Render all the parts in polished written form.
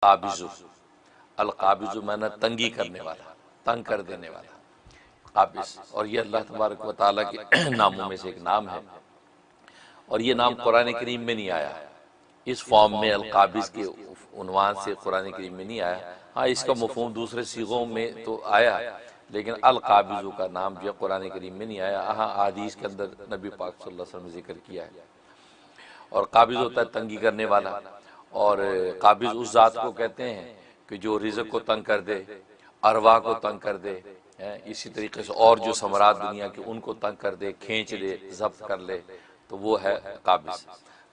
قابض، القابض معنی تنگی کرنے والا، تنگ کر دینے والا، قابض۔ اور یہ اللہ تبارک و تعالیٰ کے ناموں میں سے ایک نام ہے، اور یہ نام قرآن کریم میں نہیں آیا اس فارم میں، القابض کے عنوان سے قرآن کریم میں نہیں آیا۔ ہاں اس کا مفہوم دوسرے صیغوں میں تو آیا، لیکن القابض کا نام جو قرآن کریم میں نہیں آیا۔ ہاں حدیث کے اندر نبی پاک صلی اللہ علیہ وسلم نے ذکر کیا ہے۔ اور قابض ہوتا ہے تنگی کرنے والا، اور قابض اس ذات کو کہتے ہیں کہ جو رزق کو تنگ کر دے، ارواح کو تنگ کر دے، اسی طریقے سے اور جو ثمرات دنیا کے ان کو تنگ کر دے، کھینچ لے، ضبط کر لے، تو وہ ہے قابض۔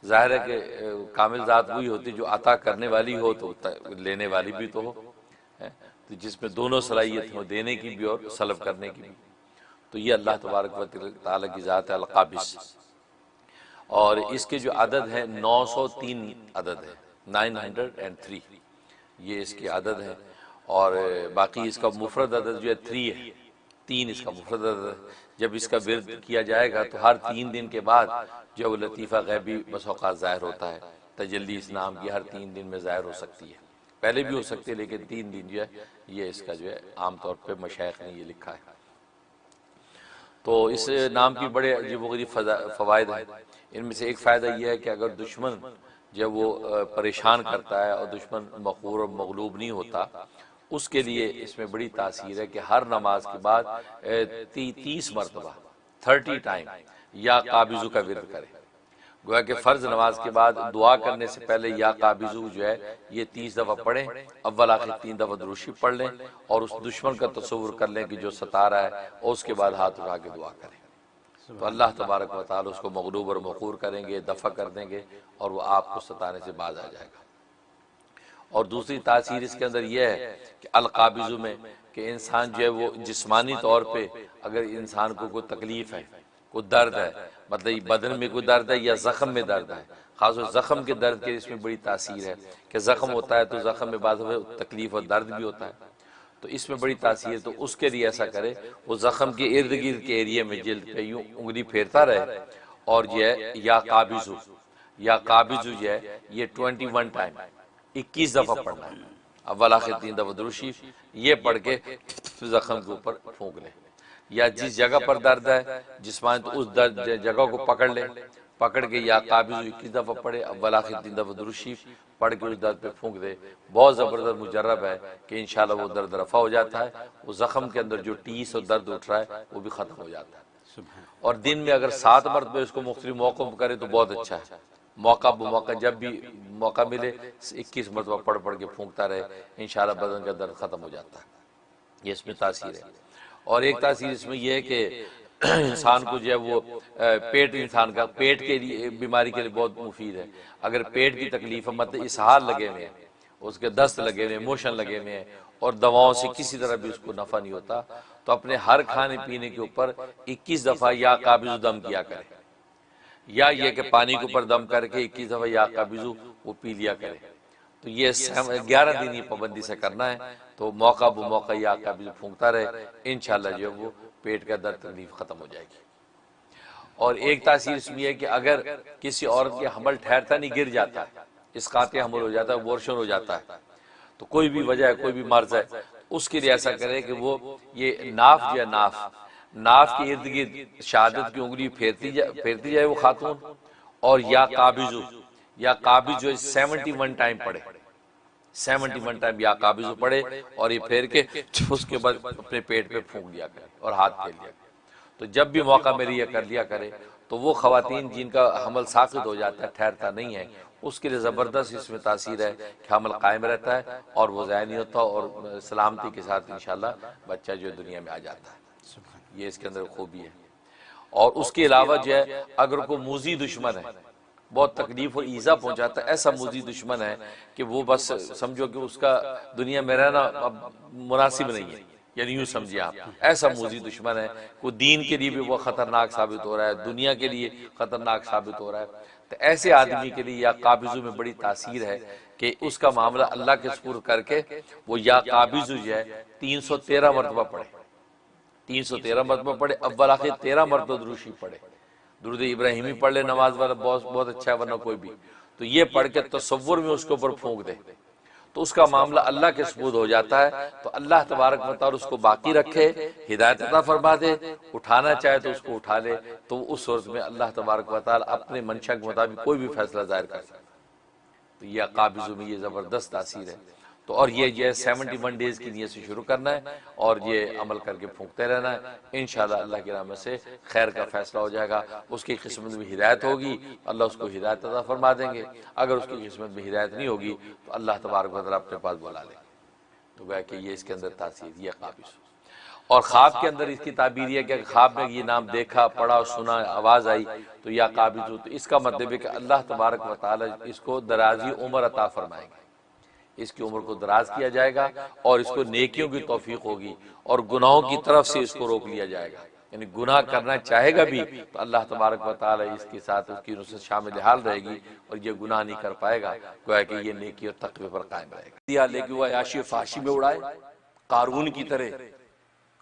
ظاہر ہے کہ کامل ذات وہی ہوتی جو عطا کرنے والی ہو تو لینے والی بھی تو ہو، تو جس میں دونوں صلاحیت ہو، دینے کی بھی اور سلب کرنے کی بھی۔ تو یہ اللہ تبارک و تعالیٰ کی ذات ہے القابض۔ اور اس کے جو عدد ہے 903 عدد ہے، 903 یہ اس کی عدد ہے، اور باقی اس کا مفرد عدد جو ہے 3 ہے، 3 اس کا مفرد عدد ہے۔ جب اس کا ورد کیا جائے گا تو ہر 3 دن کے بعد جو لطیفہ غیبی بس اوقات ظاہر ہوتا ہے، تجلی اس نام کی ہر 3 دن میں ظاہر ہو سکتی ہے، پہلے بھی ہو سکتی ہے لیکن 3 دن جو ہے یہ اس کا جو ہے عام طور پہ مشائخ نے یہ لکھا ہے۔ تو اس نام کی بڑے عجیب و غریب فوائد ہیں۔ ان میں سے ایک فائدہ یہ ہے کہ اگر دشمن جب وہ پریشان کرتا ہے اور دشمن مغرور اور مغلوب نہیں ہوتا، اس کے لیے اس میں بڑی تاثیر ہے کہ ہر نماز کے بعد 30 مرتبہ 30 ٹائم یا قابض کا ورد کرے۔ گویا کہ فرض نماز کے بعد دعا کرنے سے پہلے یا قابض جو ہے یہ 30 دفعہ پڑھیں، اول آخر 3 دفعہ درود شریف پڑھ لیں، اور اس دشمن کا تصور کر لیں کہ جو ستا رہا ہے، اور اس کے بعد ہاتھ اٹھا کے دعا کریں، تو اللہ تبارک و تعالی اس کو مغلوب اور مقہور کریں گے، دفع کر دیں گے، اور وہ آپ کو ستانے سے باز آ جائے گا۔ اور دوسری تاثیر اس کے اندر یہ ہے کہ القابض میں کہ انسان جو ہے وہ جسمانی طور پہ اگر انسان کو کوئی تکلیف ہے، کوئی درد ہے، مطلب بدن میں کوئی درد ہے یا زخم میں درد ہے، خاص طور زخم کے درد کے اس میں بڑی تاثیر ہے کہ زخم ہوتا ہے تو زخم میں بعض تکلیف اور درد بھی ہوتا ہے، تو اس میں بڑی تاثیر، تو اس کے لیے ایسا کرے وہ زخم کے ارد گرد کے ایریے میں جلد پہ یوں انگلی پھیرتا رہے، اور جو ہے یا قابض جو ہے یہ 21 ٹائم 21 دفعہ پڑھنا ہے، اول آخر 3 دفعہ درود شریف یہ پڑھ کے زخم کے اوپر پھونک لے، یا جس جگہ پر درد ہے جسمانی تو اس جگہ کو پکڑ لے، پکڑ کے یا قابض 21 دفعہ پڑھے، اول آخر 3 دفعہ درود شریف پڑھ کے اس درد پہ پھونک دے۔ بہت زبردست مجرب ہے کہ انشاءاللہ وہ درد رفع ہو جاتا ہے، وہ زخم کے اندر جو ٹیس اور درد اٹھ رہا ہے وہ بھی ختم ہو جاتا ہے۔ اور دن میں اگر 7 مرتبہ اس کو مختلف موقعوں پر کرے تو بہت اچھا ہے، موقع بموقع جب بھی موقع ملے 21 مرتبہ پڑھ پڑھ کے پھونکتا رہے، انشاءاللہ بدن کا درد ختم ہو جاتا ہے۔ یہ اس میں تاثیر ہے۔ اور ایک تاثیر اس میں یہ ہے کہ انسان کو جو ہے وہ پیٹ، انسان کا پیٹ کے لیے بیماری کے لیے بہت مفید ہے۔ اگر پیٹ کی تکلیف ہے، مطلب اسہال لگے ہوئے ہیں، اس کے دست لگے ہوئے ہیں، موشن لگے ہوئے ہیں، اور دواؤں سے کسی طرح بھی اس کو نفع نہیں ہوتا، تو اپنے ہر کھانے پینے کے اوپر 21 دفعہ یا قابض دم کیا کرے، یا یہ کہ پانی کے اوپر دم کر کے 21 دفعہ یا قابض وہ پی لیا کرے۔ تو یہ 11 دن یہ پابندی سے کرنا ہے، تو موقع بموقع یا قابض پھونکتا رہے، انشاءاللہ جو وہ پیٹ کا درد تکلیف ختم ہو جائے گی۔ اور ایک تاثیر اس میں ہے کہ اگر کسی عورت کے حمل ٹھہرتا نہیں، گر جاتا ہے، اسقاط حمل ہو جاتا ہے، ابورشن ہو جاتا ہے، تو کوئی بھی وجہ ہے، کوئی بھی مرض ہے، اس کے لیے ایسا کرے کہ وہ یہ ناف جو ہے ناف کے ارد گرد شہادت کی انگلی پھیرتی جائے وہ خاتون، اور یا قابض جو ہے 71 ٹائم پڑھے، 71 ٹائم یا قابض پڑھے، اور یہ پھیر کے اس کے بعد اپنے پیٹ پہ پھونک دیا کرے اور ہاتھ پھیر لیا کرے۔ تو جب بھی موقع ملے یہ کر لیا کرے، تو وہ خواتین جن کا حمل ساقط ہو جاتا ہے، ٹھہرتا نہیں ہے، اس کے لیے زبردست اس میں تاثیر ہے کہ حمل قائم رہتا ہے اور وہ ضائع نہیں ہوتا، اور سلامتی کے ساتھ انشاءاللہ بچہ جو دنیا میں آ جاتا ہے۔ یہ اس کے اندر خوبی ہے۔ اور اس کے علاوہ جو ہے اگر کوئی موذی دشمن ہے، بہت تکلیف اور ایذا پہنچاتا ہے، ایسا موذی دشمن ہے کہ وہ بس سمجھو کہ اس کا دنیا میں رہنا اب مناسب نہیں ہے، یعنی یوں سمجھے آپ، ایسا موذی دشمن ہے، وہ دین کے لیے بھی وہ خطرناک ثابت ہو رہا ہے، دنیا کے لیے خطرناک ثابت ہو رہا ہے، تو ایسے آدمی کے لیے یا قابض میں بڑی تاثیر ہے کہ اس کا معاملہ اللہ کے سپرد کر کے وہ یا قابض جو ہے 313 مرتبہ پڑھے، 313 مرتبہ پڑھے، اول آخر 13 مرتبہ درود شریف پڑھے، درود ابراہیمی پڑھ لے نماز والا، بہت اچھا ہے، ورنہ کوئی بھی، تو یہ پڑھ کے تصور میں اس کے اوپر پھونک دے، تو اس کا معاملہ اللہ کے سپرد ہو جاتا ہے، تو اللہ تبارک و تعالی اس کو باقی رکھے، ہدایت عطا فرما دے، اٹھانا چاہے تو اس کو اٹھا لے، تو اس صورت میں اللہ تبارک و تعالی اپنے منشا کے مطابق کوئی بھی فیصلہ ظاہر کر سکتا ہے۔ تو یہ قابض میں یہ زبردست تاثیر ہے۔ تو اور یہ 71 ڈیز کی نیت سے شروع کرنا ہے اور یہ عمل کر کے پھونکتے رہنا ہے، انشاءاللہ اللہ کی رحمت سے خیر کا فیصلہ ہو جائے گا۔ اس کی قسمت میں ہدایت ہوگی، اللہ اس کو ہدایت عطا فرما دیں گے، اگر اس کی قسمت میں ہدایت نہیں ہوگی تو اللہ تبارک و تعالی اپنے پاس بلا لیں گے۔ تو گویا کہ یہ اس کے اندر تاثیر یہ قابض۔ اور خواب کے اندر اس کی تعبیر یہ کہ خواب میں یہ نام دیکھا، پڑھا، سنا، آواز آئی تو یا قابض ہو، تو اس کا مطلب ہے کہ اللہ تبارک و تعالی اس کو درازی عمر عطا فرمائیں گے، اس کی عمر کو دراز کیا جائے گا اور اس کو نیکیوں کی توفیق ہوگی اور گناہوں کی طرف سے اس کو روک لیا جائے گا، یعنی گناہ کرنا چاہے گا بھی تو اللہ تبارک و تعالی اس کے ساتھ اس کی نصرت شامل حال رہے گی اور یہ گناہ نہیں کر پائے گا، گویا کہ یہ نیکی اور تقوی پر قائم رہے گا۔ لیکن وہ عیاشی و فحاشی میں اڑائے قارون کی طرح۔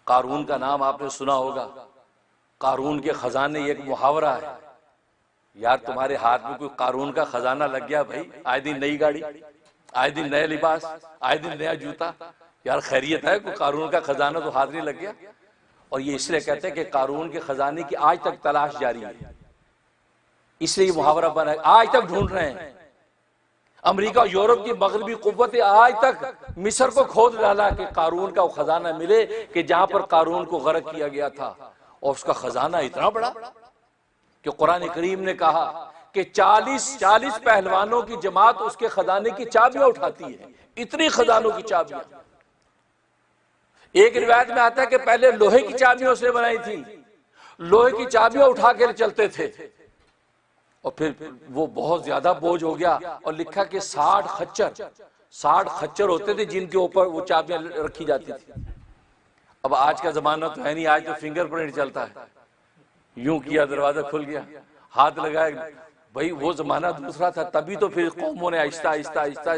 قارون کا نام آپ نے سنا ہوگا، قارون کے خزانے، ایک محاورہ ہے، یار تمہارے ہاتھ میں کوئی قارون کا خزانہ لگ گیا بھائی، آئے دن نئی گاڑی، آئے دن نئے لباس، آئے دن نیا جوتا، یار خیریت ہے، کوئی قارون کا خزانہ تو ہاتھ نہیں لگ گیا۔ اور یہ اس لیے کہتے ہیں کہ قارون کے خزانے کی آج تک تلاش جاری ہے، اس لیے یہ محاورہ بنا ہے، آج تک ڈھونڈ رہے ہیں۔ امریکہ یورپ کی مغربی قوتیں آج تک مصر کو کھود ڈالا کہ قارون کا وہ خزانہ ملے کہ جہاں پر قارون کو غرق کیا گیا تھا، اور اس کا خزانہ اتنا بڑا کہ قرآن کریم نے کہا کہ 40 پہلوانوں کی جماعت اس کے خزانے کی چابیاں اٹھاتی ہے، اتنی خزانوں کی چابیاں۔ ایک روایت میں آتا ہے کہ پہلے لوہے کی چابیاں اس نے بنائی تھی، لوہے کی چابیاں اٹھا کے چلتے تھے، اور پھر وہ بہت زیادہ بوجھ ہو گیا اور لکھا کہ 60 خچر ہوتے تھے جن کے اوپر وہ چابیاں رکھی جاتی تھی۔ اب آج کا زمانہ تو ہے نہیں، آج تو فنگر پرنٹ چلتا ہے، یوں کیا دروازہ کھل گیا، ہاتھ لگایا۔ بھائی وہ زمانہ دوسرا تھا، تبھی تو پھر قوموں نے آہستہ آہستہ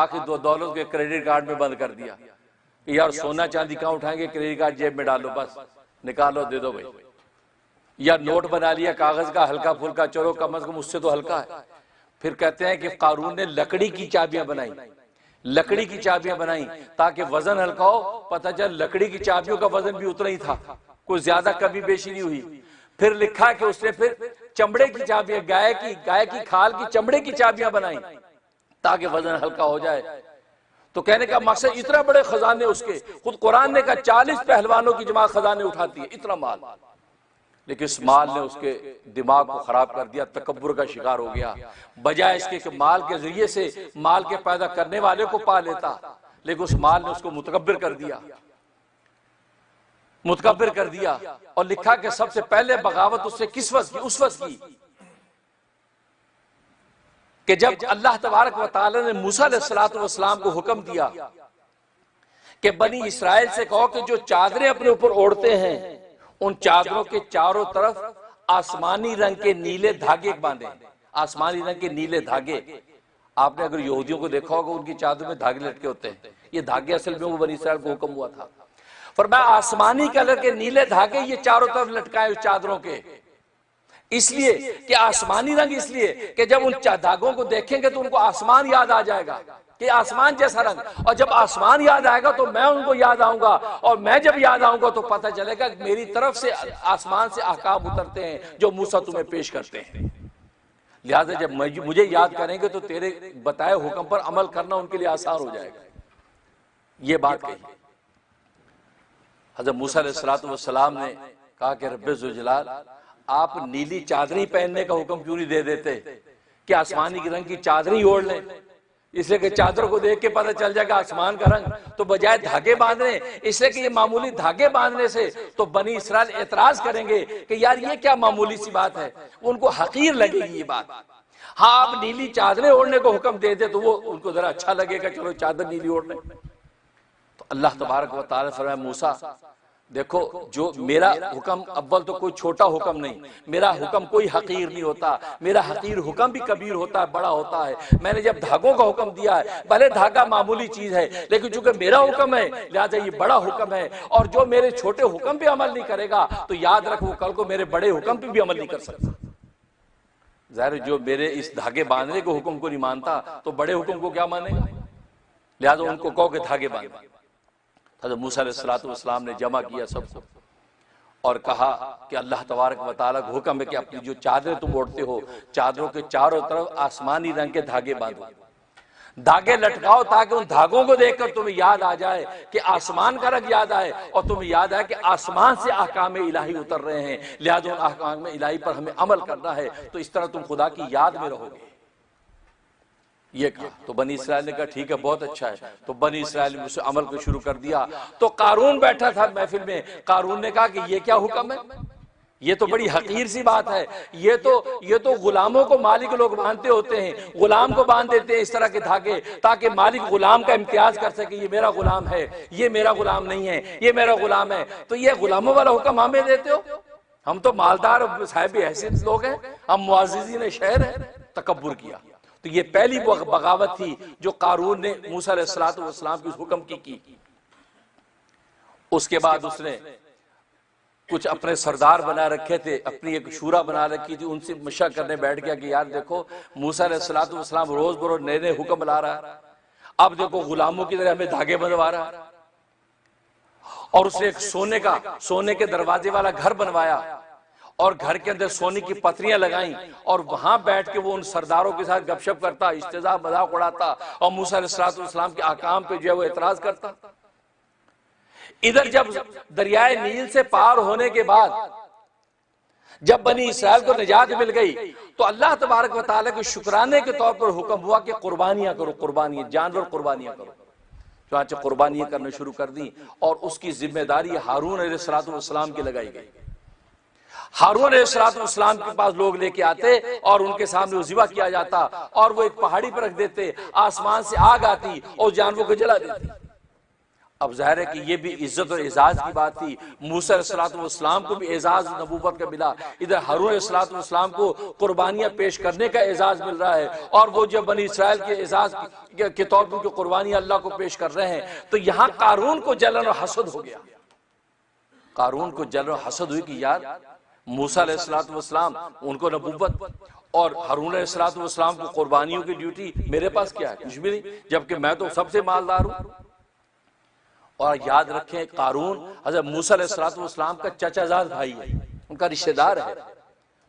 آخر دولت کے کریڈٹ کارڈ میں بند کر دیا کہ یار سونا چاندی کہاں اٹھائیں گے، کریڈٹ کارڈ جیب میں ڈالو، بس نکالو دے دو بھائی۔ یا نوٹ بنا لیا کاغذ کا ہلکا پھلکا، چلو کم از کم اس سے تو ہلکا ہے۔ پھر کہتے ہیں کہ قارون نے لکڑی کی چابیاں بنائی، لکڑی کی چابیاں بنائی تاکہ وزن ہلکا ہو، پتہ چل لکڑی کی چابیوں کا وزن بھی اتنا ہی تھا، کوئی زیادہ کمی بیشی نہیں ہوئی۔ پھر لکھا کہ اس نے پھر چمڑے کی چابیاں، گائے کی کھال کی چمڑے کی چابیاں بنائی تاکہ وزن ہلکا ہو جائے۔ تو کہنے کا مقصد اتنا بڑے خزانے اس کے، خود قرآن نے کہا 40 پہلوانوں کی جماعت خزانے اٹھاتی ہے، اتنا مال۔ لیکن اس مال نے اس کے دماغ کو خراب کر دیا، تکبر کا شکار ہو گیا، بجائے اس کے کہ مال کے ذریعے سے مال کے پیدا کرنے والے کو پا لیتا، لیکن اس مال نے اس کو متکبر کر دیا، متکبر کر دیا۔ اور لکھا کہ سب سے پہلے بغاوت اس سے کس وقت کی، اس وقت کی کہ جب اللہ تبارک و تعالی نے موسیٰ علیہ السلام کو حکم دیا کہ بنی اسرائیل سے کہو کہ جو چادریں اپنے اوپر اوڑھتے ہیں ان چادروں کے چاروں طرف آسمانی رنگ کے نیلے دھاگے باندھیں، آسمانی رنگ کے نیلے دھاگے۔ آپ نے اگر یہودیوں کو دیکھا ہوگا ان کی چادروں میں دھاگے لٹکے ہوتے ہیں، یہ دھاگے اصل میں وہ بنی اسرائیل کو حکم ہوا تھا۔ فرمایا آسمانی کلر کے نیلے دھاگے یہ چاروں طرف لٹکائے اس چادروں کے، اس لیے کہ آسمانی رنگ، اس لیے کہ جب ان دھاگوں کو دیکھیں گے تو ان کو آسمان یاد آ جائے گا کہ آسمان جیسا رنگ، اور جب آسمان یاد آئے گا تو میں ان کو یاد آؤں گا، اور میں جب یاد آؤں گا تو پتہ چلے گا کہ میری طرف سے آسمان سے احکام اترتے ہیں جو موسیٰ تمہیں پیش کرتے ہیں۔ لہٰذا جب مجھے یاد کریں گے تو تیرے بتائے حکم پر عمل کرنا ان کے لیے آسان ہو جائے گا۔ یہ بات کہی حضرت موسیٰ علیہ السلام نے کہا کہ رب ذوالجلال آپ نیلی چادری پہننے کا حکم کیوں نہیں دے دیتے کہ آسمانی رنگ کی چادری اوڑھ لیں، اس لیے کہ چادر کو دیکھ کے پتہ چل جائے گا آسمان کا رنگ، تو بجائے دھاگے باندھنے، اس لیے کہ یہ معمولی دھاگے باندھنے سے تو بنی اسرائیل اعتراض کریں گے کہ یار یہ کیا معمولی سی بات ہے، ان کو حقیر لگے گی یہ بات۔ ہاں آپ نیلی چادریں اوڑھنے کو حکم دے دے تو وہ ان کو ذرا اچھا لگے گا، چلو چادر نیلی اوڑھ لیں۔ تو اللہ تبارک و تعالیٰ فرمایا موسیٰ دیکھو جو میرا حکم اول تو کوئی چھوٹا حکم نہیں، میرا حکم کوئی حقیر نہیں ہوتا، میرا حقیر حکم بھی کبیر ہوتا ہے، بڑا ہوتا ہے۔ میں نے جب دھاگوں کا حکم دیا ہے، بھلے دھاگا معمولی چیز ہے لیکن چونکہ میرا حکم ہے لہذا یہ بڑا حکم ہے، اور جو میرے چھوٹے حکم پہ عمل نہیں کرے گا تو یاد رکھ وہ کل کو میرے بڑے حکم پہ بھی عمل نہیں کر سکتا۔ ظاہر جو میرے اس دھاگے باندھنے کے حکم کو نہیں مانتا تو بڑے حکم کو کیا مانے گا؟ لہذا ان کو کہو کہ دھاگے باندھ۔ حضرت موسیٰ علیہ السلام نے جمع کیا سب کو اور کہا کہ اللہ تبارک و تعالیٰ کا حکم ہے کہ اپنی جو چادریں تم اوڑھتے ہو چادروں کے چاروں طرف آسمانی رنگ کے دھاگے باندھو، دھاگے لٹکاؤ تاکہ ان دھاگوں کو دیکھ کر تمہیں یاد آ جائے کہ آسمان کا رنگ یاد آئے اور تمہیں یاد آئے کہ آسمان سے احکام الہی اتر رہے ہیں، لہذا ان احکام الہی پر ہمیں عمل کرنا ہے، تو اس طرح تم خدا کی یاد میں رہو گے۔ یہ کہا تو بنی اسرائیل نے کہا ٹھیک ہے بہت اچھا ہے، تو بنی اسرائیل نے اس عمل کو شروع کر دیا۔ تو قارون بیٹھا تھا محفل میں، قارون نے کہا کہ یہ کیا حکم ہے، یہ تو بڑی حقیر سی بات ہے، یہ تو غلاموں کو مالک لوگ باندھتے ہوتے ہیں، غلام کو باندھ دیتے ہیں اس طرح کے دھاگے تاکہ مالک غلام کا امتیاز کر سکے، یہ میرا غلام ہے، یہ میرا غلام نہیں ہے، یہ میرا غلام ہے، تو یہ غلاموں والا حکم ہمیں دیتے ہو؟ ہم تو مالدار صاحب حیثیت لوگ ہیں، ہم معززین شہر ہیں۔ تکبر کیا۔ تو یہ پہلی بغاوت تھی جو قارون نے موسیٰ علیہ السلام کے حکم کی۔ اس کے بعد اس نے کچھ اپنے سردار بنا رکھے تھے، اپنی ایک شورا بنا رکھی تھی، ان سے مشورہ کرنے بیٹھ گیا کہ یار دیکھو موسیٰ علیہ السلام روز بروز نئے نئے حکم لا رہا ہے، اب دیکھو غلاموں کی طرح ہمیں دھاگے بندھوا رہا ہے، اور اس نے ایک سونے کے دروازے والا گھر بنوایا اور گھر کے اندر سونے کی پتریاں لگائیں اور وہاں بیٹھ کے وہ ان سرداروں کے ساتھ گپ شپ کرتا، استہزاء مذاق اڑاتا اور موسیٰ علیہ السلام کے احکام پہ جو ہے وہ اعتراض کرتا۔ ادھر جب دریائے نیل سے پار ہونے کے بعد جب بنی اسرائیل کو نجات مل گئی تو اللہ تبارک و تعالیٰ کے شکرانے کے طور پر حکم ہوا کہ قربانیاں کرو، قربانیاں، جانور قربانیاں کرو۔ چنانچہ قربانیاں کرنا شروع کر دیں اور اس کی ذمہ داری ہارون علیہ السلام کی لگائی گئی۔ ہارون علیہ السلام کے پاس لوگ لے کے آتے اور ان کے سامنے وہ ذبح کیا جاتا اور وہ ایک پہاڑی پر رکھ دیتے، آسمان سے آگ آتی اور جانوروں کو جلا دیتی۔ اب ظاہر ہے کہ یہ بھی عزت اور اعزاز کی بات تھی، موسیٰ علیہ السلام کو بھی اعزاز نبوت کا ملا، ادھر ہارون علیہ السلام کو قربانیاں پیش کرنے کا اعزاز مل رہا ہے، اور وہ جب بنی اسرائیل کے اعزاز کے طور پر قربانیاں اللہ کو پیش کر رہے ہیں تو یہاں قارون کو جلن اور حسد ہو گیا۔ قارون کو جلن اور حسد ہوئی کہ یار موسیٰ علیہ السلام ان کو نبوت اور ہارون علیہ السلام کو قربانیوں کی ڈیوٹی، میرے پاس کیا ہے؟ کچھ بھی نہیں، جبکہ میں تو سب سے مالدار ہوں۔ اور یاد رکھیں قارون حضرت موسیٰ علیہ السلام کا چچا زاد بھائی ہے، ان کا رشتہ دار ہے،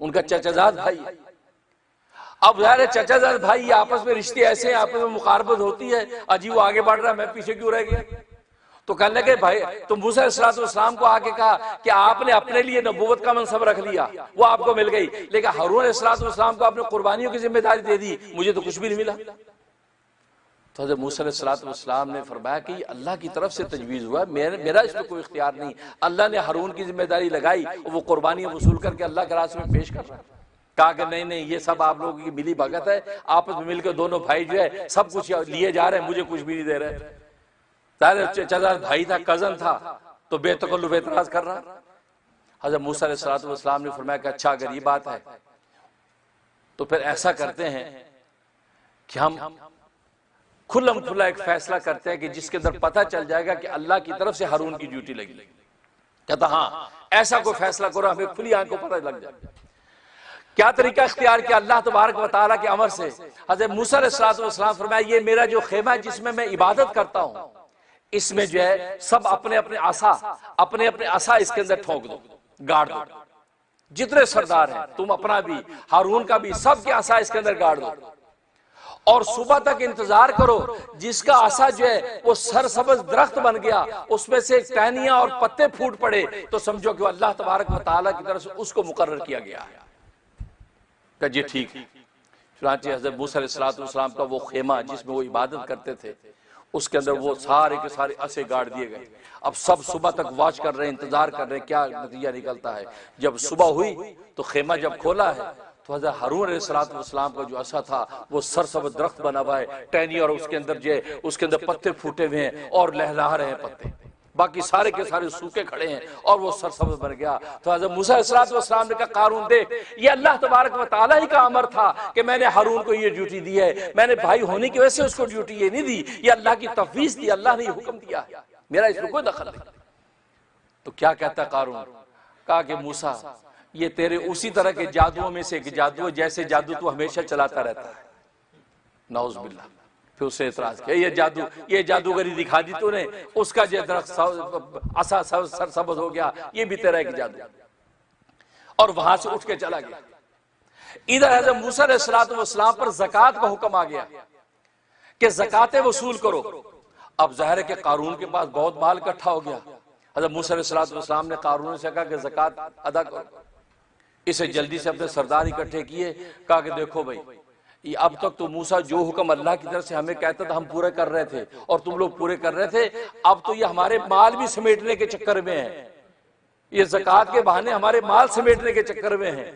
ان کا چچا زاد بھائی ہے۔ اب ظاہر ہے چچا زاد بھائی یہ آپس میں رشتے ایسے ہیں، آپس میں مقاربت ہوتی ہے، اجی وہ آگے بڑھ رہا ہے میں پیچھے کیوں رہ گیا؟ تو کہنے لگے بھائی تو موسیٰ علیہ السلام کو آگے کہا کہ آپ نے اپنے لیے نبوت کا منصب رکھ لیا، وہ آپ کو مل گئی، لیکن ہارون علیہ السلام کو آپ نے قربانیوں کی ذمہ داری دے دی، مجھے تو کچھ بھی نہیں ملا۔ تو حضرت موسیٰ علیہ السلام نے فرمایا کہ یہ اللہ کی طرف سے تجویز ہوا ہے، میرا اس میں کوئی اختیار نہیں، اللہ نے ہارون کی ذمہ داری لگائی اور وہ قربانیاں وصول کر کے اللہ کے راستے میں پیش کر رہا ہے۔ کہا کہ نہیں یہ سب آپ لوگوں کی ملی بھگت ہے، آپس میں مل کے دونوں بھائی جو ہے سب کچھ لیے جا رہے ہیں، مجھے کچھ بھی نہیں دے رہے۔ چچا بھائی تھا، کزن تھا، تو بے تکلف اعتراض کر رہا۔ حضرت موسیٰ علیہ السلام نے فرمایا کہ اچھا اگر یہ بات ہے تو پھر ایسا کرتے ہیں کہ ہم کھلم کھلا ایک فیصلہ کرتے ہیں کہ جس کے اندر پتہ چل جائے گا کہ اللہ کی طرف سے ہارون کی ڈیوٹی لگی۔ کہتا ہاں ایسا کوئی فیصلہ کرو ہمیں کھلی آنکھوں پتہ لگ جائے۔ کیا طریقہ اختیار کیا اللہ تبارک و تعالیٰ کے امر سے؟ حضرت موسیٰ علیہ السلام فرمایا یہ میرا جو خیمہ ہے جس میں میں عبادت کرتا ہوں، اس میں جو ہے سب اپنے اپنے عصا اس کے اندر ٹھونک دو، گاڑ دو، جتنے سردار ہیں تم اپنا بھی ہارون کا بھی سب کے عصا اس کے اندر گاڑ دو، اور صبح تک انتظار کرو، جس کا عصا جو ہے وہ سرسبز درخت بن گیا، اس میں سے ٹہنیاں اور پتے پھوٹ پڑے تو سمجھو کہ اللہ تبارک و تعالیٰ کی طرف سے اس کو مقرر کیا گیا ہے۔ کہ جی ٹھیک ہے۔ چنانچہ حضرت موسیٰ علیہ السلام کا وہ خیمہ جس میں وہ عبادت کرتے تھے اس کے اندر وہ سارے کے سارے عصے گاڑ دیے گئے۔ اب سب صبح تک واچ کر رہے ہیں، انتظار کر رہے ہیں کیا نتیجہ نکلتا ہے۔ جب صبح ہوئی تو خیمہ جب کھولا ہے تو حضرت ہارون علیہ السلام کا جو عصا تھا وہ سرسبز درخت بنا ہوا ہے، ٹہنی اور اس کے اندر جو ہے اس کے اندر پتے پھوٹے ہوئے ہیں اور لہلا رہے ہیں پتے، باقی سارے کے سارے سوکھے کھڑے ہیں اور وہ سرسبز بن گیا۔ تو حضرت موسیٰ علیہ السلام نے کہا قارون دیکھ یہ اللہ تبارک و تعالیٰ ہی کا امر تھا کہ میں نے ہارون کو یہ ڈیوٹی دی ہے، میں نے بھائی ہونے کی وجہ سے اس کو ڈیوٹی یہ نہیں دی، یہ اللہ کی تفویض دی، اللہ نے یہ حکم دیا، میرا اس میں کوئی دخل نہیں۔ تو کیا کہتا قارون؟ کہا کہ موسیٰ یہ تیرے اسی طرح کے جادوؤں میں سے ایک جادو ہے جیسے جادو تو ہمیشہ چلاتا رہتا ہے، نعوذ باللہ۔ پھر اس سے اعتراض کیا یہ جادوگری دکھا دی تو نے، اس کا جو درخت عصا سر سبز ہو گیا، یہ بھی تیرا ایک جادو، اور وہاں سے اٹھ کے چلا گیا۔ ادھر حضرت موسیٰ علیہ السلام پر زکوٰۃ کا حکم آ گیا کہ زکوٰۃ وصول کرو۔ اب ظاہر ہے کہ قارون کے پاس بہت مال اکٹھا ہو گیا۔ حضرت موسیٰ علیہ السلام نے قارون سے کہا کہ زکوٰۃ ادا کرو۔ اسے جلدی سے اپنے سردار اکٹھے کیے، کہا کہ دیکھو بھائی، اب تک تو موسیٰ جو حکم اللہ کی طرف سے ہمیں کہتا تھا ہم پورے کر رہے تھے اور تم لوگ پورے کر رہے تھے، اب تو یہ ہمارے مال بھی سمیٹنے کے چکر میں ہیں، یہ زکوٰۃ کے بہانے ہمارے مال سمیٹنے کے چکر میں ہیں۔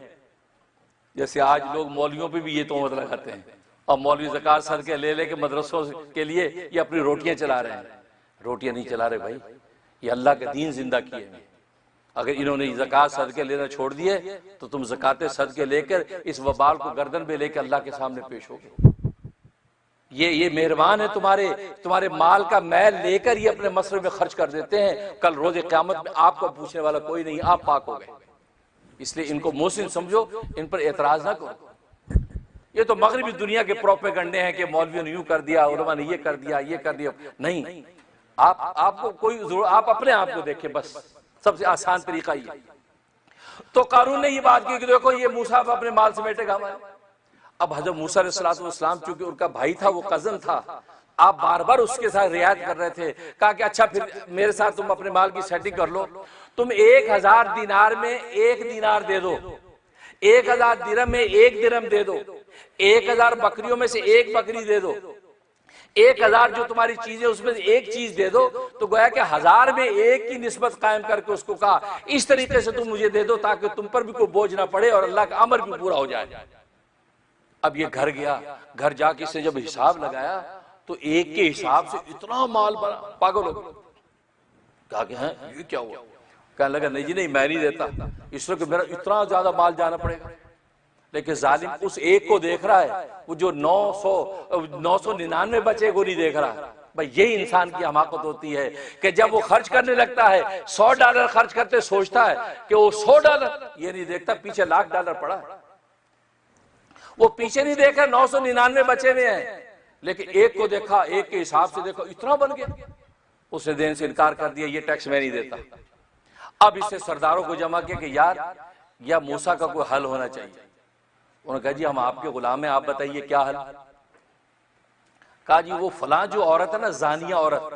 جیسے آج لوگ مولویوں پہ بھی یہ تہمت لگاتے ہیں، اور مولوی زکوٰۃ صدقے لے لے کے مدرسوں کے لیے یہ اپنی روٹیاں چلا رہے ہیں۔ روٹیاں نہیں چلا رہے بھائی، یہ اللہ کا دین زندہ کیے ہیں۔ اگر انہوں نے زکوٰۃ صدقے لینا چھوڑ دیے تو تم زکوٰۃ صدقے لے کر اس وبال کو گردن پہ لے کے اللہ کے سامنے پیش ہوگے۔ یہ مہربان ہے، تمہارے مال کا میل لے کر یہ اپنے مصرف میں خرچ کر دیتے ہیں، کل روز قیامت میں آپ کو پوچھنے والا کوئی نہیں، آپ پاک ہو گئے۔ اس لیے ان کو محسن سمجھو، ان پر اعتراض نہ کرو۔ یہ تو مغربی دنیا کے پروپیگنڈے ہیں کہ مولویوں نے یوں کر دیا، علماء نے یہ کر دیا، یہ کر دیا۔ نہیں، آپ کو کوئی ضرورت، آپ اپنے آپ کو دیکھیں، بس سب سے آسان طریقہ یہ۔ تو قارون نے یہ بات کی کہ دیکھو یہ موسیٰ اپنے مال سمیٹے گا ہمارے۔ اب حضرت موسیٰ علیہ السلام چونکہ ان کا بھائی تھا، وہ کزن تھا، آپ بار بار اس کے ساتھ رعایت کر رہے تھے۔ کہا کہ اچھا پھر میرے ساتھ تم اپنے مال کی سیٹنگ کر لو، تم 1000 دینار میں 1 دینار دے دو، 1000 درہم میں 1 درہم دے دو، 1000 بکریوں میں سے 1 بکری دے دو، 1000 جو تمہاری چیزیں اس میں سے 1 چیز دے دو۔ تو گویا کہ 1000 میں 1 کی نسبت قائم کر کے اس کو کہا اس طریقے سے تم مجھے دے دو تاکہ تم پر بھی کوئی بوجھ نہ پڑے اور اللہ کا امر بھی پورا ہو جائے۔ اب یہ گھر گیا، گھر جا کے اس نے جب حساب لگایا تو 1 کے حساب سے اتنا مال بنا، پاگل ہو گیا۔ کہا کہ ہیں یہ کیا ہوا؟ کہنے لگا نہیں جی نہیں، میں نہیں دیتا، اس لیے کہ میرا اتنا زیادہ مال جانا پڑے گا۔ لیکن ظالم اس 1 کو دیکھ رہا ہے، وہ جو 999 بچے کو نہیں دیکھ رہا۔ بھئی یہی انسان کی حماقت ہوتی ہے کہ جب وہ خرچ کرنے لگتا ہے، $100 خرچ کرتے سوچتا ہے کہ وہ $100، یہ نہیں دیکھتا پیچھے $1,00,000 پڑا ہے۔ وہ پیچھے نہیں دیکھا 999 بچے ہوئے ہیں، لیکن 1 کو دیکھا، 1 کے حساب سے دیکھا اتنا بن گیا، اس نے دینے سے انکار کر دیا، یہ ٹیکس میں نہیں دیتا۔ اب اس سے سرداروں کو جمع کیا کہ یار یا موسیٰ کا کوئی حل ہونا چاہیے۔ انہوں نے کہا جی ہم آپ کے غلام ہیں، آپ بتائیے کیا حل؟ کہا جی وہ فلاں جو عورت ہے نا، زانیہ عورت،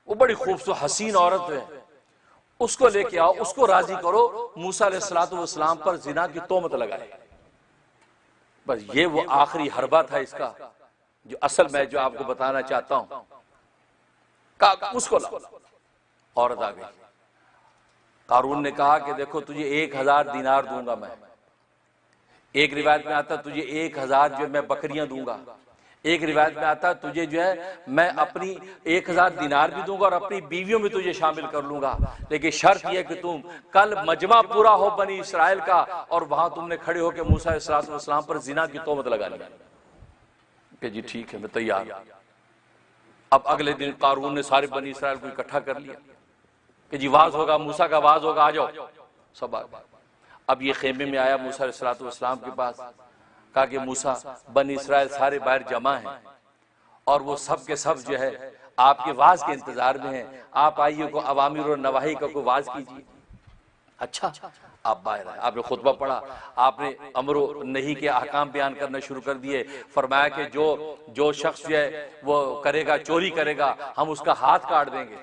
وہ بڑی خوبصورت حسین عورت ہے، اس کو لے کے آؤ، اس کو راضی کرو، موسیٰ علیہ السلام پر زنا کی تہمت لگائے۔ بس یہ وہ آخری حربہ تھا اس کا، جو اصل میں جو آپ کو بتانا چاہتا ہوں۔ کہا اس کو لاؤ، عورت آ گئی۔ قارون نے کہا کہ دیکھو تجھے 1000 دینار دوں گا میں، ایک روایت میں آتا تجھے 1000 جو میں بکریاں دوں گا، ایک روایت میں آتا تجھے جو ہے میں اپنی 1000 دینار بھی دوں گا اور اپنی بیویوں میں تجھے شامل کر لوں گا، لیکن شرط یہ کہ تم کل مجمع پورا ہو بنی اسرائیل کا اور وہاں تم نے کھڑے ہو کے موسیٰ علیہ السلام پر زنا کی تہمت لگا لیا۔ کہ جی ٹھیک ہے میں تیار ہوں۔ اب اگلے دن قارون نے سارے بنی اسرائیل کو اکٹھا کر لیا کہ جی واز ہوگا، موسیٰ کا واز ہوگا، آ جاؤ سب آ گئے۔ اب یہ خیمے میں آیا موسیٰ علیہ السلام کے پاس، کہا کہ موسیٰ بنی اسرائیل سارے باہر جمع ہیں اور وہ سب کے سب جو ہے آپ کے واز کے انتظار میں ہیں، آپ آئیے کو اوامر و نواہی کا کوئی واز کیجیے۔ اچھا آپ باہر آئے، آپ نے خطبہ پڑھا، آپ نے امر و نہی کے احکام بیان کرنا شروع کر دیے۔ فرمایا کہ جو شخص جو ہے وہ کرے گا، چوری کرے گا، ہم اس کا ہاتھ کاٹ دیں گے،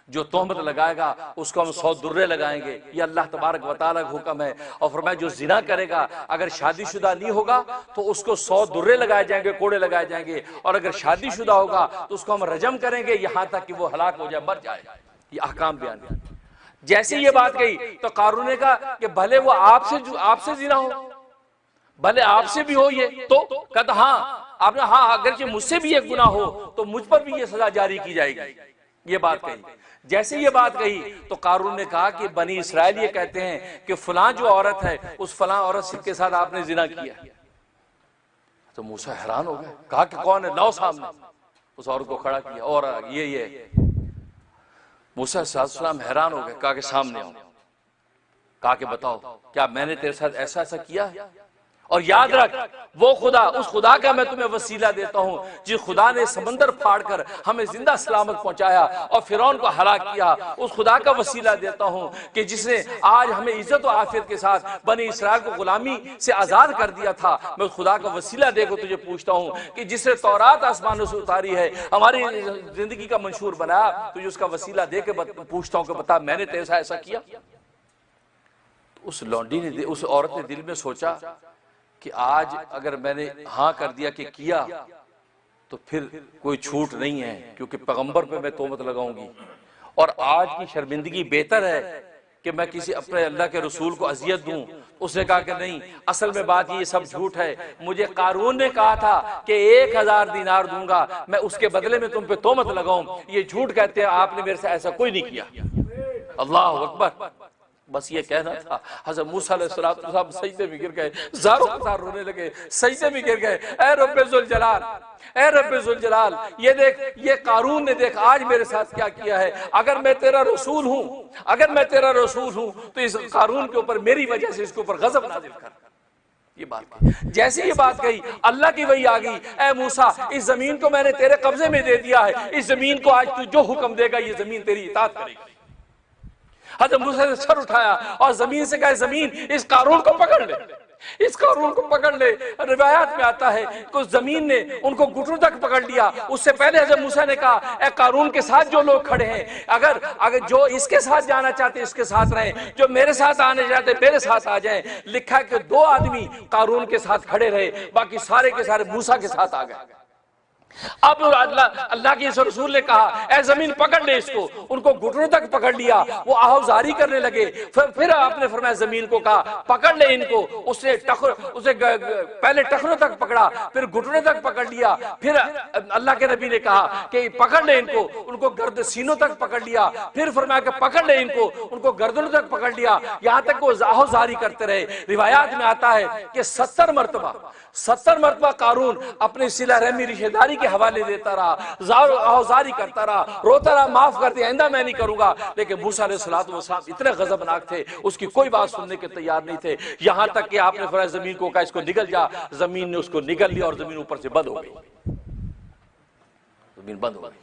جو تہمت لگائے گا اس کو ہم 100 درے لگائیں گے، یہ اللہ تبارک و تعالیٰ کا حکم ہے۔ اور فرمایا جو زنا کرے گا اگر شادی شدہ نہیں ہوگا تو اس کو 100 درے لگائے جائیں گے، کوڑے لگائے جائیں گے، اور اگر شادی شدہ ہوگا تو اس کو ہم رجم کریں گے یہاں تک کہ وہ ہلاک ہو جائے، مر جائے۔ یہ احکام بیان کیا۔ جیسے یہ بات کہی تو قارون نے کہا کہ بھلے وہ آپ سے زنا ہو، بھلے آپ سے بھی ہو یہ تو، کہتا ہاں آپ نے ہاں اگرچہ مجھ سے بھی ایک گناہ ہو تو مجھ پر بھی یہ سزا جاری کی جائے گی۔ یہ بات کہی، جیسے یہ بات کہی تو قارون نے کہا کہ بنی اسرائیل یہ کہتے ہیں کہ فلاں جو عورت ہے اس فلاں عورت کے ساتھ آپ نے زنا کیا۔ تو موسیٰ حیران ہو گئے، کہا کہ کون ہے؟ لاؤ سامنے۔ اس عورت کو کھڑا کیا اور یہ موسیٰ علیہ السلام حیران ہو گئے، کہا کہ سامنے آؤ۔ کہا کہ بتاؤ کیا میں نے تیرے ساتھ ایسا کیا ہے؟ اور یاد رکھ وہ خدا، اس خدا کا میں تمہیں وسیلہ دیتا ہوں جس خدا نے سمندر پھاڑ کر ہمیں زندہ سلامت پہنچایا اور فرعون کو ہلاک کیا، اس خدا کا وسیلہ دیتا ہوں کہ جس نے آج ہمیں عزت و عافیت کے ساتھ بنی اسرائیل کو غلامی سے آزاد کر دیا تھا، میں اس خدا کا وسیلہ دے کر تجھے پوچھتا ہوں کہ جس نے تورات آسمانوں سے اتاری ہے، ہماری زندگی کا منشور بنایا، تجھے اس کا وسیلہ دے کے پوچھتا ہوں کہ بتا میں نے تیرے ساتھ ایسا کیا؟ اس لونڈی نے، اس عورت نے دل میں سوچا کہ آج اگر میں نے ہاں کر دیا کہ کیا تو پھر کوئی چھوٹ نہیں ہے، کیونکہ پیغمبر پہ میں تہمت لگاؤں گی، اور آج کی شرمندگی بہتر ہے کہ میں کسی اپنے اللہ کے رسول کو اذیت دوں۔ اس نے کہا کہ نہیں، اصل میں بات یہ سب جھوٹ ہے، مجھے قارون نے کہا تھا کہ 1000 دینار دوں گا، میں اس کے بدلے میں تم پہ تہمت لگاؤں، یہ جھوٹ کہتے ہیں، آپ نے میرے سے ایسا کوئی نہیں کیا۔ اللہ اکبر، بس یہ کہنا تھا۔ حضرت موسیٰ علیہ السلام سجدے میں گر گئے، زاروں قطار رونے لگے، سجدے میں گر گئے، اے رب ذوالجلال، اے رب ذوالجلال، یہ دیکھ، یہ قارون نے دیکھ آج میرے ساتھ کیا کیا ہے، اگر میں تیرا رسول ہوں، اگر میں تیرا رسول ہوں تو اس قارون کے اوپر میری وجہ سے اس کے اوپر غضب نازل کر۔ یہ بات کہی، جیسے یہ بات کہی اللہ کی وحی آ گئی، اے موسیٰ اس زمین کو میں نے تیرے قبضے میں دے دیا ہے، اس زمین کو آج تو جو حکم دے گا یہ زمین تیری اطاعت کرے گی۔ حضرت موسیٰ نے سر اٹھایا اور زمین سے کہا زمین اس قارون کو پکڑ لے، اس قارون کو پکڑ لے۔ روایات میں آتا ہے کہ زمین نے ان کو گھٹنوں تک پکڑ لیا۔ اس سے پہلے حضرت موسیٰ نے کہا اے قارون کے ساتھ جو لوگ کھڑے ہیں، اگر جو اس کے ساتھ جانا چاہتے اس کے ساتھ رہیں، جو میرے ساتھ آنے چاہتے میرے ساتھ آ جائیں۔ لکھا ہے کہ 2 آدمی قارون کے ساتھ کھڑے رہے، باقی سارے کے سارے موسیٰ کے ساتھ آ گئے۔ اب اللہ کے اس رسول نے کہا اے زمین پکڑ لے اس کو، ان کو گھٹنوں تک پکڑ لیا، وہ آہوزاری کرنے لگے۔ پھر آپ نے فرمایا زمین کو کہا پکڑ لے ان کو، اسے پہلے ٹخنوں تک پکڑا، پھر گھٹنوں تک پکڑ لیا، پھر اللہ کے نبی نے کہا کہ پکڑ لے ان کو گرد سینوں تک پکڑ لیا، پھر فرمایا کہ پکڑ لے ان کو گردنوں تک پکڑ لیا، یہاں تک وہ آہوزاری کرتے رہے۔ روایات میں آتا ہے کہ 70 مرتبہ قارون اپنی صلہ رحمی رشتہ داری کے حوالے دیتا رہا، آہوزاری کرتا رہا، روتا رہا، معاف کر دے، آئندہ میں نہیں کروں گا۔ لیکن موسیٰ علیہ السلام اتنے غضبناک تھے، اس کی کوئی بات سننے کے تیار نہیں تھے، یہاں تک کہ آپ نے فرمایا زمین کو کہا اس کو نگل جا، زمین نے اس کو نگل لیا اور زمین اوپر سے بند ہو گئی، زمین بند ہو گئی۔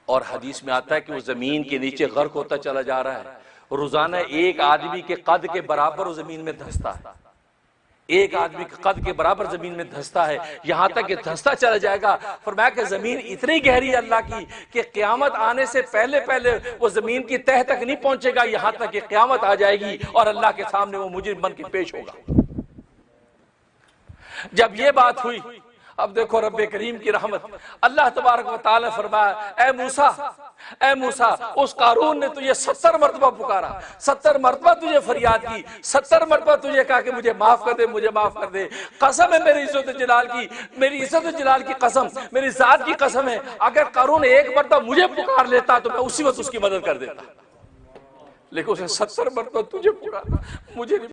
اور حدیث میں آتا ہے کہ وہ زمین کے نیچے غرق ہوتا چلا جا رہا ہے، روزانہ ایک آدمی کے قد کے برابر وہ زمین میں دھستا ہے، ایک آدمی کے قد کے برابر زمین میں دھستا ہے، یہاں تک کہ دھستا چلا جائے گا۔ فرمایا کہ زمین اتنی گہری ہے اللہ کی کہ قیامت آنے سے پہلے وہ زمین کی تہہ تک نہیں پہنچے گا، یہاں تک کہ قیامت آ جائے گی اور اللہ کے سامنے وہ مجرم بن کے پیش ہوگا۔ جب یہ بات ہوئی، اب دیکھو رب کریم کی رحمت، اللہ تبارک و تعالی فرمایا اے موسیٰ اس قارون نے تجھے 70 مرتبہ پکارا، 70 مرتبہ تجھے فریاد کی، 70 مرتبہ تجھے کہا کہ مجھے معاف کر دے، مجھے معاف کر دے۔ قسم ہے میری عزت و جلال کی، میری عزت و جلال کی قسم، میری ذات کی قسم ہے، اگر قارون ایک مرتبہ مجھے پکار لیتا تو میں اسی وقت اس کی مدد کر دیتا، لیکن اس نے 70 مرتبہ تجھے پکارا، مجھے